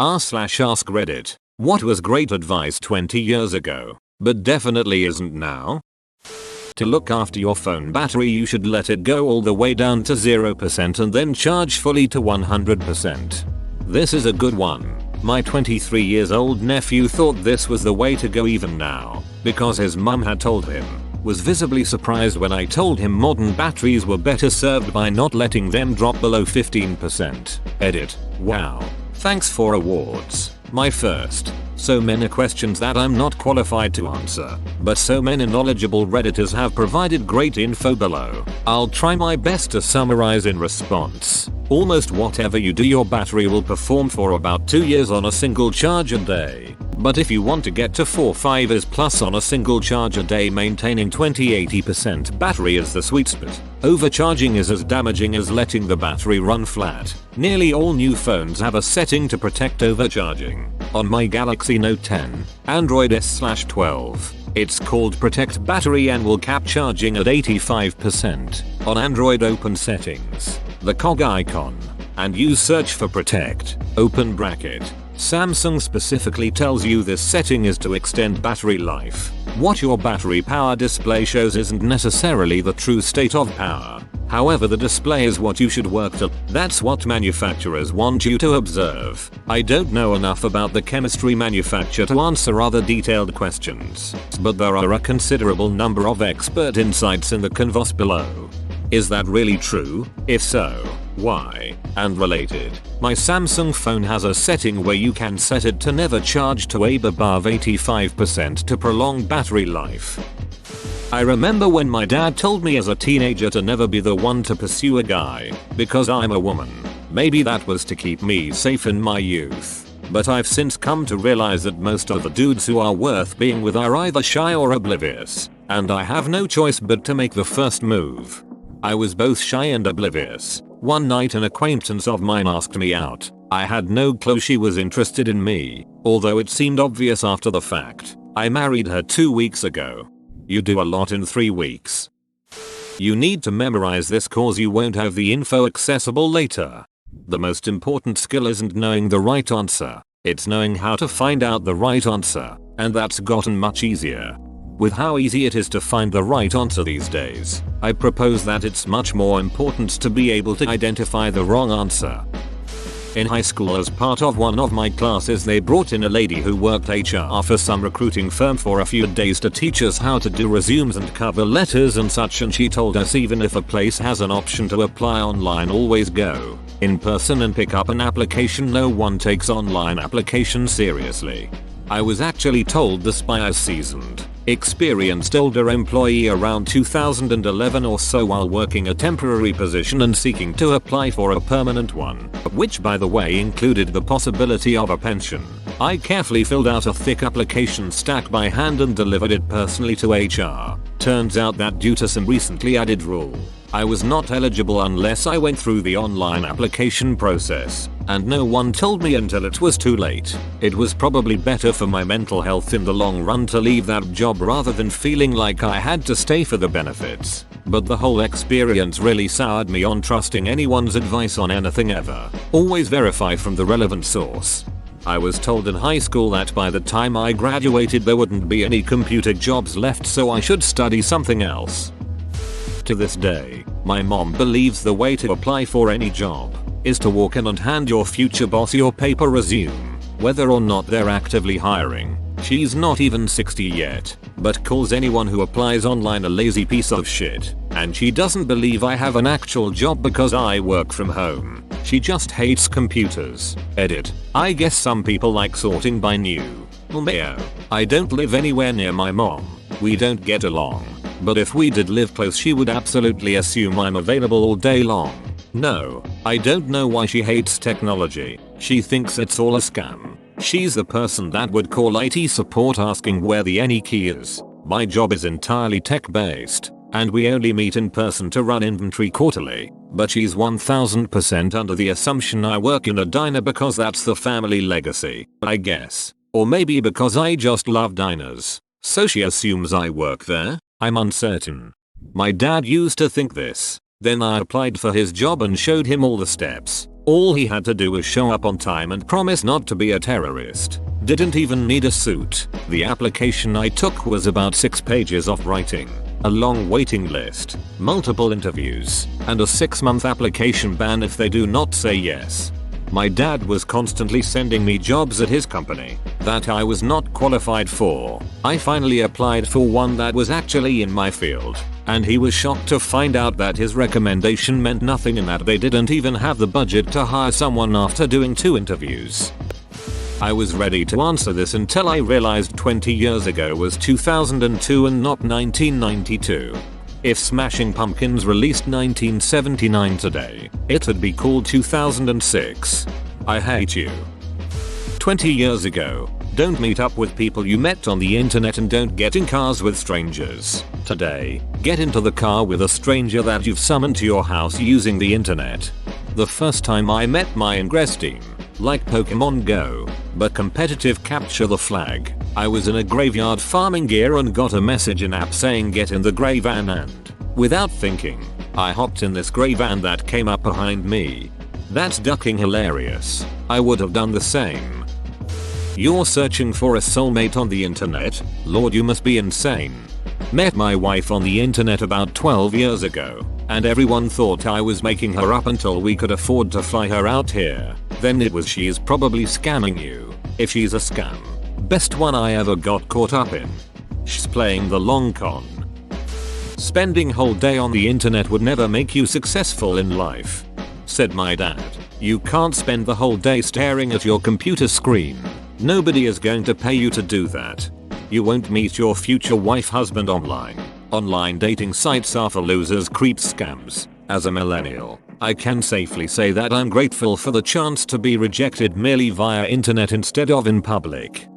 r/ask Reddit. What was great advice 20 years ago, but definitely isn't now? To look after your phone battery, you should let it go all the way down to 0% and then charge fully to 100%. This is a good one. My 23 years old nephew thought this was the way to go even now, because his mum had told him. Was visibly surprised when I told him modern batteries were better served by not letting them drop below 15%. Edit. Wow. Thanks for awards. My first. So many questions that I'm not qualified to answer, but so many knowledgeable Redditors have provided great info below. I'll try my best to summarize in response. Almost whatever you do, your battery will perform for about 2 years on a single charge a day. But if you want to get to 4-5 years plus on a single charge a day, maintaining 20-80% battery is the sweet spot. Overcharging is as damaging as letting the battery run flat. Nearly all new phones have a setting to protect overcharging. On my Galaxy Note 10, Android S/12, it's called Protect Battery and will cap charging at 85%. On Android, open Settings, the cog icon, and use search for Protect, open bracket. Samsung specifically tells you this setting is to extend battery life. What your battery power display shows isn't necessarily the true state of power. However, the display is what you should work to. That's what manufacturers want you to observe. I don't know enough about the chemistry manufacturer to answer other detailed questions, but there are a considerable number of expert insights in the canvas below. Is that really true? If so, why? And related, my Samsung phone has a setting where you can set it to never charge to above 85% to prolong battery life. I remember when my dad told me as a teenager to never be the one to pursue a guy, because I'm a woman. Maybe that was to keep me safe in my youth. But I've since come to realize that most of the dudes who are worth being with are either shy or oblivious, and I have no choice but to make the first move. I was both shy and oblivious. One night an acquaintance of mine asked me out. I had no clue she was interested in me, although it seemed obvious after the fact. I married her 2 weeks ago. You do a lot in 3 weeks. You need to memorize this cause you won't have the info accessible later. The most important skill isn't knowing the right answer, it's knowing how to find out the right answer, and that's gotten much easier. With how easy it is to find the right answer these days, I propose that it's much more important to be able to identify the wrong answer. In high school, as part of one of my classes, they brought in a lady who worked HR for some recruiting firm for a few days to teach us how to do resumes and cover letters and such, and she told us even if a place has an option to apply online, always go in person and pick up an application. No one takes online applications seriously. I was actually told this by a seasoned, experienced older employee around 2011 or so while working a temporary position and seeking to apply for a permanent one, which by the way included the possibility of a pension. I carefully filled out a thick application stack by hand and delivered it personally to HR. Turns out that due to some recently added rule, I was not eligible unless I went through the online application process, and no one told me until it was too late. It was probably better for my mental health in the long run to leave that job rather than feeling like I had to stay for the benefits. But the whole experience really soured me on trusting anyone's advice on anything ever. Always verify from the relevant source. I was told in high school that by the time I graduated there wouldn't be any computer jobs left, so I should study something else. To this day, my mom believes the way to apply for any job is to walk in and hand your future boss your paper resume, whether or not they're actively hiring. She's not even 60 yet, but calls anyone who applies online a lazy piece of shit, and she doesn't believe I have an actual job because I work from home. She just hates computers. Edit. I guess some people like sorting by new. I don't live anywhere near my mom. We don't get along. But if we did live close, she would absolutely assume I'm available all day long. No, I don't know why she hates technology. She thinks it's all a scam. She's the person that would call IT support asking where the any key is. My job is entirely tech based, and we only meet in person to run inventory quarterly. But she's 1000% under the assumption I work in a diner because that's the family legacy, I guess. Or maybe because I just love diners. So she assumes I work there? I'm uncertain. My dad used to think this. Then I applied for his job and showed him all the steps, All he had to do was show up on time and promise not to be a terrorist. Didn't even need a suit. The application I took was about 6 pages of writing, a long waiting list, multiple interviews, and a 6-month application ban if they do not say yes. My dad was constantly sending me jobs at his company that I was not qualified for. I finally applied for one that was actually in my field, and he was shocked to find out that his recommendation meant nothing and that they didn't even have the budget to hire someone after doing 2 interviews. I was ready to answer this until I realized 20 years ago was 2002 and not 1992. If Smashing Pumpkins released 1979 today, it'd be called 2006. I hate you. 20 years ago, don't meet up with people you met on the internet and don't get in cars with strangers. Today, get into the car with a stranger that you've summoned to your house using the internet. The first time I met my ingress team, like Pokemon Go, but competitive capture the flag, I was in a graveyard farming gear and got a message in app saying get in the grey van and, without thinking, I hopped in this grey van that came up behind me. That's ducking hilarious. I would have done the same. You're searching for a soulmate on the internet? Lord, you must be insane. Met my wife on the internet about 12 years ago, and everyone thought I was making her up until we could afford to fly her out here. Then it was she's probably scamming you. If she's a scam. Best one I ever got caught up in. She's playing the long con. Spending whole day on the internet would never make you successful in life, said my dad. You can't spend the whole day staring at your computer screen. Nobody is going to pay you to do that. You won't meet your future wife husband online. Online dating sites are for losers, creeps, scams. As a millennial, I can safely say that I'm grateful for the chance to be rejected merely via internet instead of in public.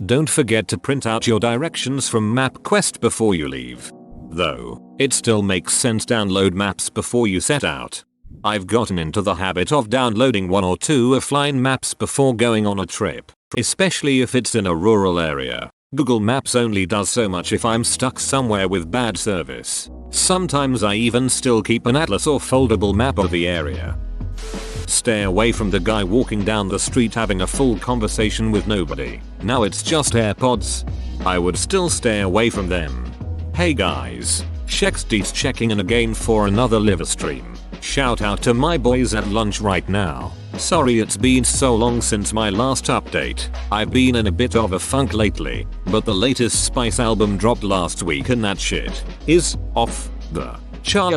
Don't forget to print out your directions from MapQuest before you leave. Though, it still makes sense download maps before you set out. I've gotten into the habit of downloading 1 or 2 offline maps before going on a trip, especially if it's in a rural area. Google Maps only does so much if I'm stuck somewhere with bad service. Sometimes I even still keep an atlas or foldable map of the area. Stay away from the guy walking down the street having a full conversation with nobody. Now it's just AirPods. I would still stay away from them. Hey guys, Shexte's checking in again for another live stream. Shout out to my boys at lunch right now. Sorry it's been so long since my last update. I've been in a bit of a funk lately, but the latest Spice album dropped last week and that shit is off the chain.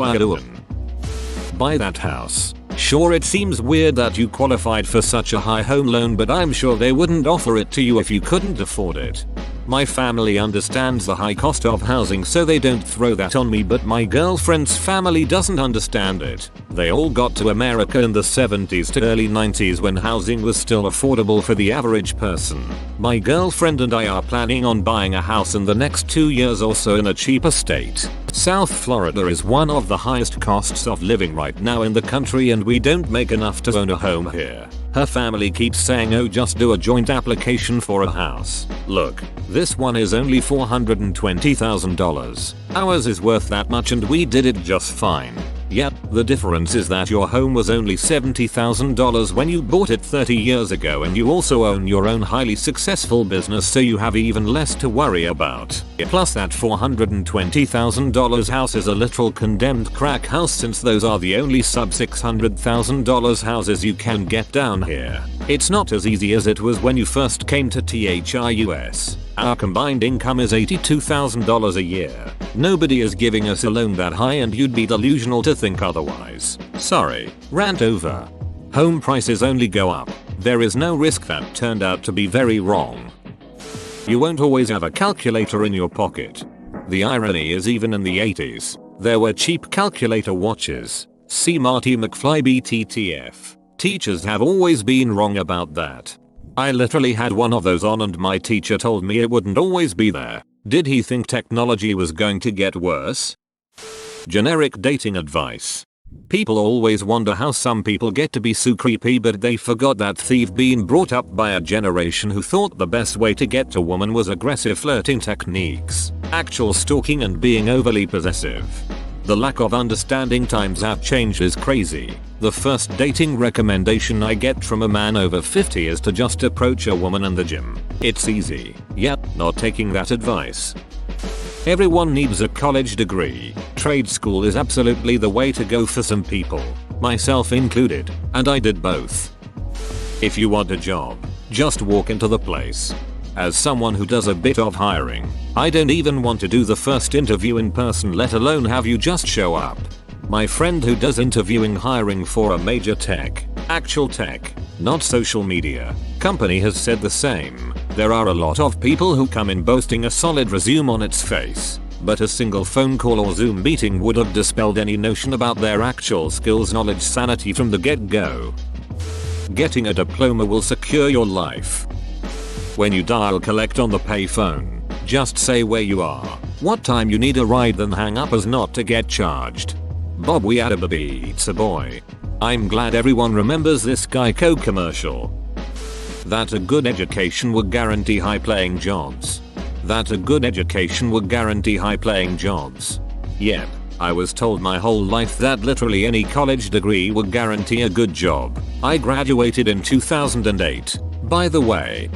Buy that house. Sure, it seems weird that you qualified for such a high home loan, but I'm sure they wouldn't offer it to you if you couldn't afford it. My family understands the high cost of housing, so they don't throw that on me, but my girlfriend's family doesn't understand it. They all got to America in the 70s to early 90s when housing was still affordable for the average person. My girlfriend and I are planning on buying a house in the next 2 years or so in a cheaper state. South Florida is one of the highest costs of living right now in the country, and we don't make enough to own a home here. Her family keeps saying, oh, just do a joint application for a house. Look, this one is only $420,000. Ours is worth that much and we did it just fine. Yep, the difference is that your home was only $70,000 when you bought it 30 years ago, and you also own your own highly successful business, so you have even less to worry about. Plus that $420,000 house is a literal condemned crack house, since those are the only sub $600,000 houses you can get down here. It's not as easy as it was when you first came to THIUS. Our combined income is $82,000 a year. Nobody is giving us a loan that high, and you'd be delusional to think otherwise. Sorry, rant over. Home prices only go up. There is no risk. That turned out to be very wrong. You won't always have a calculator in your pocket. The irony is, even in the 80s, there were cheap calculator watches. See Marty McFly BTTF. Teachers have always been wrong about that. I literally had one of those on, and my teacher told me it wouldn't always be there. Did he think technology was going to get worse? Generic dating advice. People always wonder how some people get to be so creepy, but they forgot that they've been brought up by a generation who thought the best way to get to woman was aggressive flirting techniques, actual stalking, and being overly possessive. The lack of understanding times have changed is crazy. The first dating recommendation I get from a man over 50 is to just approach a woman in the gym. It's easy. Yep, not taking that advice. Everyone needs a college degree. Trade school is absolutely the way to go for some people, myself included, and I did both. If you want a job, just walk into the place. As someone who does a bit of hiring, I don't even want to do the first interview in person, let alone have you just show up. My friend who does interviewing hiring for a major tech, actual tech, not social media, company has said the same. There are a lot of people who come in boasting a solid resume on its face, but a single phone call or Zoom meeting would have dispelled any notion about their actual skills, knowledge, sanity from the get-go. Getting a diploma will secure your life. When you dial collect on the payphone, just say where you are, what time you need a ride, then hang up as not to get charged. Bob we Adaba beats a boy. I'm glad everyone remembers this Geico commercial. That a good education would guarantee high-paying jobs. That a good education would guarantee high-paying jobs. Yep, I was told my whole life that literally any college degree would guarantee a good job. I graduated in 2008, by the way.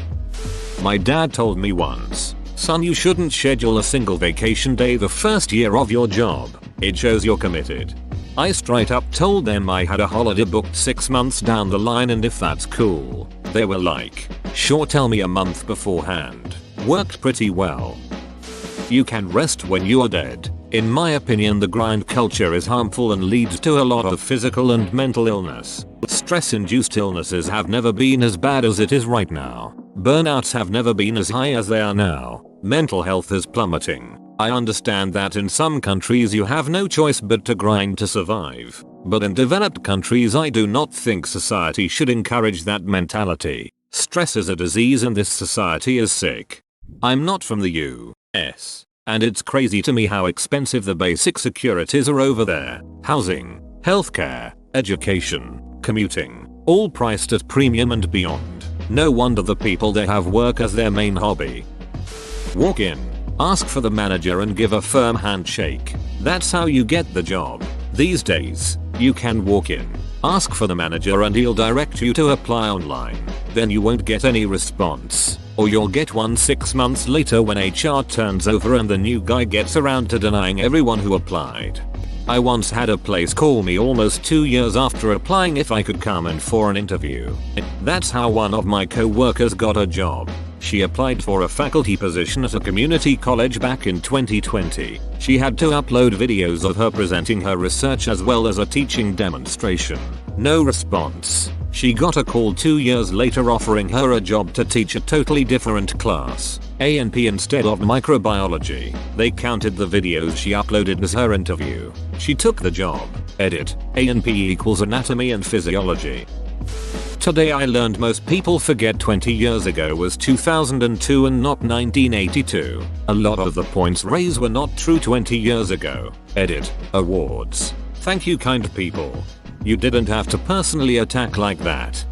My dad told me once, son, you shouldn't schedule a single vacation day the first year of your job. It shows you're committed. I straight up told them I had a holiday booked 6 months down the line, and if that's cool. They were like, sure, tell me a month beforehand. Worked pretty well. You can rest when you are dead. In my opinion, the grind culture is harmful and leads to a lot of physical and mental illness. Stress-induced illnesses have never been as bad as it is right now. Burnouts have never been as high as they are now. Mental health is plummeting. I understand that in some countries you have no choice but to grind to survive. But in developed countries, I do not think society should encourage that mentality. Stress is a disease and this society is sick. I'm not from the US, and it's crazy to me how expensive the basic securities are over there. Housing, healthcare, education, commuting, all priced at premium and beyond. No wonder the people there have work as their main hobby. Walk in, ask for the manager and give a firm handshake. That's how you get the job. These days, you can walk in, ask for the manager and he'll direct you to apply online. Then you won't get any response, or you'll get one 6 months later when HR turns over and the new guy gets around to denying everyone who applied. I once had a place call me almost 2 years after applying if I could come in for an interview. That's how one of my co-workers got a job. She applied for a faculty position at a community college back in 2020. She had to upload videos of her presenting her research as well as a teaching demonstration. No response. She got a call 2 years later offering her a job to teach a totally different class, A&P instead of microbiology. They counted the videos she uploaded as her interview. She took the job. Edit. A&P equals anatomy and physiology. Today I learned most people forget 20 years ago was 2002 and not 1982. A lot of the points raised were not true 20 years ago. Edit. Awards. Thank you, kind people. You didn't have to personally attack like that.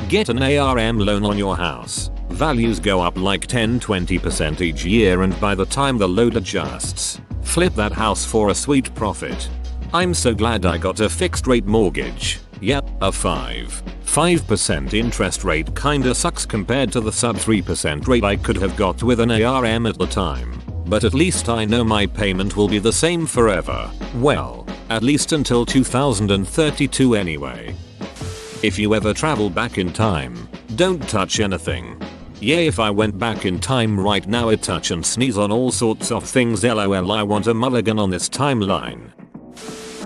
Get an ARM loan on your house. Values go up like 10-20% each year, and by the time the load adjusts, flip that house for a sweet profit. I'm so glad I got a fixed rate mortgage. Yep, a 5% interest rate kinda sucks compared to the sub 3% rate I could have got with an ARM at the time. But at least I know my payment will be the same forever. Well, at least until 2032 anyway. If you ever travel back in time, don't touch anything. Yeah, if I went back in time right now, I'd touch and sneeze on all sorts of things. LOL, I want a mulligan on this timeline.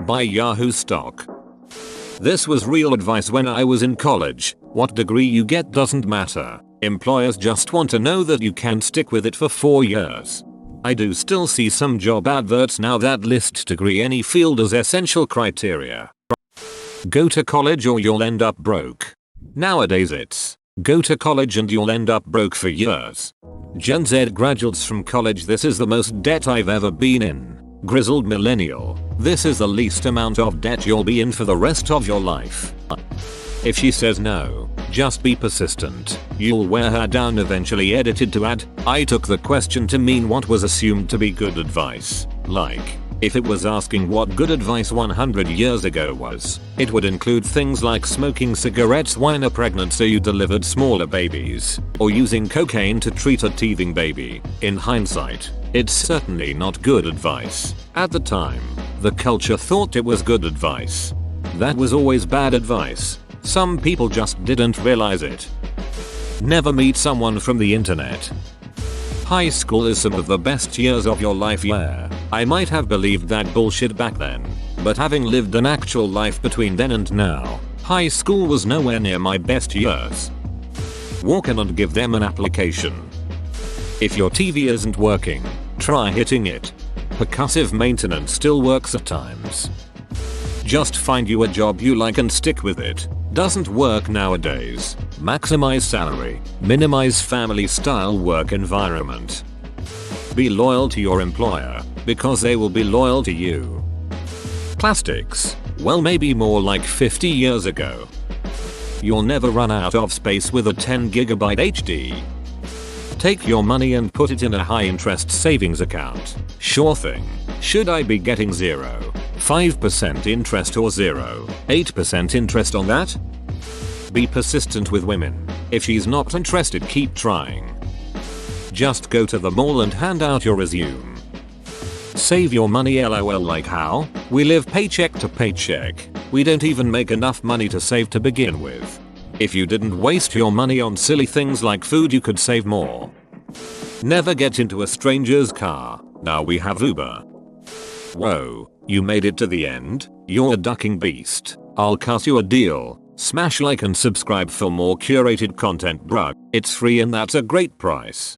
Buy Yahoo stock. This was real advice when I was in college. What degree you get doesn't matter. Employers just want to know that you can stick with it for 4 years. I do still see some job adverts now that list degree any field as essential criteria. Go to college or you'll end up broke. Nowadays it's go to college and you'll end up broke for years. Gen Z graduates from college, this is the most debt I've ever been in. Grizzled millennial, this is the least amount of debt you'll be in for the rest of your life. If she says no, just be persistent. You'll wear her down eventually. Edited to add, I took the question to mean what was assumed to be good advice. Like, If it was asking what good advice 100 years ago was, it would include things like smoking cigarettes while pregnant so you delivered smaller babies, or using cocaine to treat a teething baby. In hindsight, it's certainly not good advice. At the time, the culture thought it was good advice. That was always bad advice. Some people just didn't realize it. Never meet someone from the internet. High school is some of the best years of your life. Yeah, I might have believed that bullshit back then, but having lived an actual life between then and now, high school was nowhere near my best years. Walk in and give them an application. If your TV isn't working, try hitting it. Percussive maintenance still works at times. Just find you a job you like and stick with it. Doesn't work nowadays. Maximize salary. Minimize family style work environment. Be loyal to your employer, because they will be loyal to you. Plastics. Well, maybe more like 50 years ago. You'll never run out of space with a 10GB HD. Take your money and put it in a high interest savings account. Sure thing. Should I be getting 0, 5% interest or 0, 8% interest on that? Be persistent with women. If she's not interested, keep trying. Just go to the mall and hand out your resume. Save your money. LOL. Like how? We live paycheck to paycheck. We don't even make enough money to save to begin with. If you didn't waste your money on silly things like food, you could save more. Never get into a stranger's car. Now we have Uber. Whoa, you made it to the end? You're a ducking beast. I'll cut you a deal. Smash like and subscribe for more curated content, bruh. It's free and that's a great price.